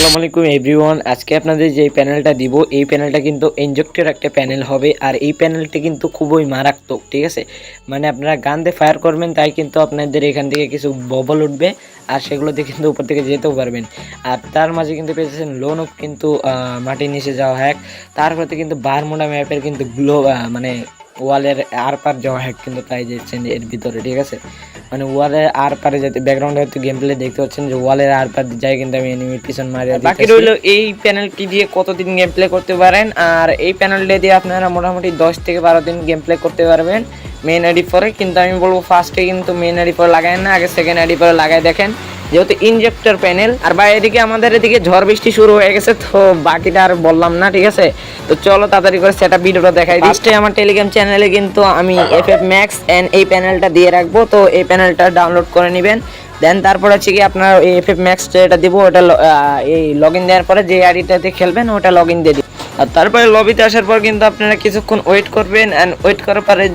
আসসালামু আলাইকুম এভরিওয়ান। আজকে আপনাদের যে প্যানেলটা দিব এই প্যানেলটা কিন্তু ইনজেক্টর একটা প্যানেল হবে। আর এই প্যানেলটি কিন্তু খুবই মারাত্মক, ঠিক আছে। মানে আপনারা গান দিয়ে ফায়ার করবেন, তাই কিন্তু আপনাদের এখান থেকে কিছু ববল উঠবে আর সেগুলো দিয়ে কিন্তু উপর থেকে যেতেও পারবেন। আর তার মাঝে কিন্তু পেয়েছেন লোন অফ কিন্তু মাটির নিচে যাওয়া হ্যাক। তারপরে কিন্তু বারমুডা ম্যাপের কিন্তু মানে ওয়ালের আর পার যাওয়া হ্যাক কিন্তু পাই যাচ্ছেন এর ভিতরে, ঠিক আছে। মানে ওয়ালের আর পারে যাতে ব্যাকগ্রাউন্ডে হয়তো গেম প্লে দেখতে পাচ্ছেন যে ওয়ালের আর পার যায় কিন্তু আমি এনিমির পিছন মারিয়ে দিতেছি। বাকি রইল এই প্যানেলটি দিয়ে কতদিন গেম প্লে করতে পারেন। আর এই প্যানেলটা দিয়ে আপনারা মোটামুটি 10 থেকে 12 দিন গেম প্লে করতে পারবেন মেন আইডি পরে। কিন্তু আমি বলবো ফার্স্টে কিন্তু মেন আইডি পরে লাগায় না, আগে সেকেন্ড আইডি পরে লাগায় দেখেন, যেহেতু ইনজেক্টর প্যানেল। আর ভাই এদিকে আমাদের এদিকে ঝড় বৃষ্টি শুরু হয়ে গেছে, তো বাকিটা আর বললাম না, ঠিক আছে। তো চলো তাড়াতাড়ি করে সেটআপ ভিডিওটা দেখাই দিই। ফার্স্টে আমার টেলিগ্রাম চ্যানেলে কিন্তু আমি FF Max এন্ড এই প্যানেলটা দিয়ে রাখবো, তো এই প্যানেলটা ডাউনলোড করে নেবেন। দেন তারপর হচ্ছে কি আপনার এই FF Max যেটা দিব ওটা এই লগইন দেওয়ার পরে যে আইডিটাতে খেলবেন ওটা লগইন দিয়ে দিন। আর তারপরে লবিতে আসার পর কিন্তু আপনারা কিছুক্ষণ ওয়েট করবেন। অ্যান্ড ওয়েট করার পরে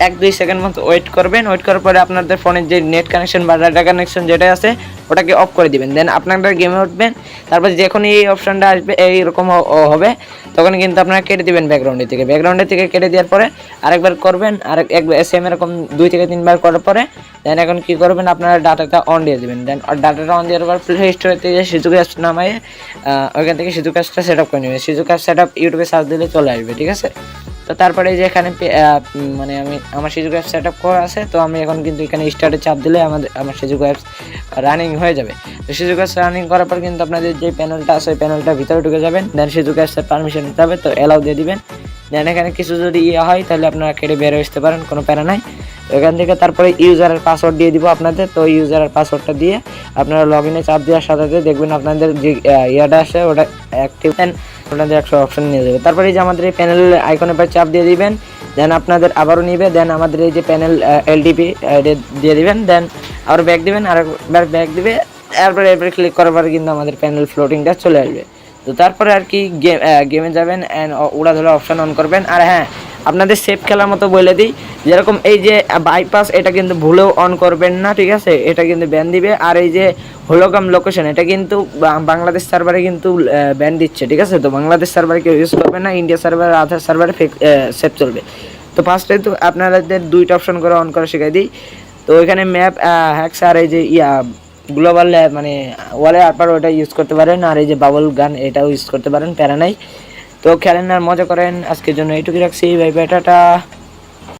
1-2 সেকেন্ড মতো ওয়েট করবেন। ওয়েট করার পরে আপনাদের ফোনের যে নেট কানেকশন বা ডাটা কানেকশন যেটা আছে ওটাকে অফ করে দিবেন। দেন আপনারা গেমে উঠবেন। তারপর যখন এই অপশানটা আসবে এইরকম হবে, তখন কিন্তু আপনারা কেটে দিবেন ব্যাকগ্রাউন্ডের থেকে কেটে দেওয়ার পরে আরেকবার করবেন। একবার সেম এরকম 2 থেকে 3 বার করার পরে দেন এখন কী করবেন, আপনারা ডাটাটা অন দিয়ে দেবেন। দেন ডাটাটা অন দেওয়ার পর প্লে স্টোরে থেকে সিজুকা অ্যাপস নামায় ওইখান থেকে সিজুকা অ্যাপসটা সেট আপ করে নেবেন। সিজুকা অ্যাপস সেট আপ ইউটিউবে সার্চ দিলে চলে আসবে, ঠিক আছে। তো তারপরে যে এখানে মানে আমার সিজুকা অ্যাপস সেট আপ করা আছে, তো আমি এখন কিন্তু এখানে স্টার্টে চাপ দিলে আমার সিজুকা অ্যাপস রানিং হয়ে যাবে। তো সিজুকা অ্যাপস রানিং করার পর কিন্তু আপনাদের যে প্যানেলটা আছে ওই প্যানেলটার ভিতরে ঢুকে যাবেন। দেন সিজুকা অ্যাপসের পারমিশন নিতে হবে, তো অ্যালাউ দিয়ে দিবেন। দেন এখানে কিছু যদি হয় তাহলে আপনারা কেটে বের আসতে পারেন, কোনো প্যারা নাই। তো এখান থেকে তারপরে ইউজারের পাসওয়ার্ড দিয়ে দিব আপনাদের। তো ইউজারের পাসওয়ার্ডটা দিয়ে আপনারা লগ ইনে চাপ দেওয়ার সাথে সাথে দেখবেন আপনাদের যে ইয়াটা আসে ওটা অ্যাক্টিভ, দেন আপনাদের 100 অপশন নিয়ে যাবে। তারপরে এই যে আমাদের এই প্যানেল আইকনের পর চাপ দিয়ে দিবেন। দেন আপনাদের আবারও নিবে। দেন আমাদের এই যে প্যানেল LDP দিয়ে দিবেন। দেন আবার ব্যাক দিবেন, আরেকবার ব্যাক দিবে। এরপরে ক্লিক করার পরে কিন্তু আমাদের প্যানেল ফ্লোটিংটা চলে আসবে। তো তারপরে আর কি গেমে যাবেন অ্যান্ড উড়াধুরা অপশান অন করবেন। আর হ্যাঁ, আপনাদের সেফ খেলার মতো বলে দিই, যেরকম এই যে বাইপাস এটা কিন্তু ভুলেও অন করবেন না, ঠিক আছে, এটা কিন্তু ব্যান দিবে। আর এই যে হোলোগ্রাম লোকেশন এটা কিন্তু বাংলাদেশ সার্ভারে কিন্তু ব্যান দিচ্ছে, ঠিক আছে। তো বাংলাদেশ সার্ভারে কেউ ইউজ করবে না, ইন্ডিয়া সার্ভার আধার সার্ভারে সেফ চলবে। তো ফার্স্টে তো আপনাদের 2টা অপশন করে অন করা শেখাই দিই। তো ওইখানে ম্যাপ হ্যাক্স আর এই যে গ্লোবাল মানে ওয়ালে আরপার ওটা ইউজ করতে পারেন। আর এই যে বাবল গান এটাও ইউজ করতে পারেন, প্যারা নাই। তো খেলেন আর মজা করেন। আজকের জন্য এইটুকুই রাখছি, বাই বাই, টাটা।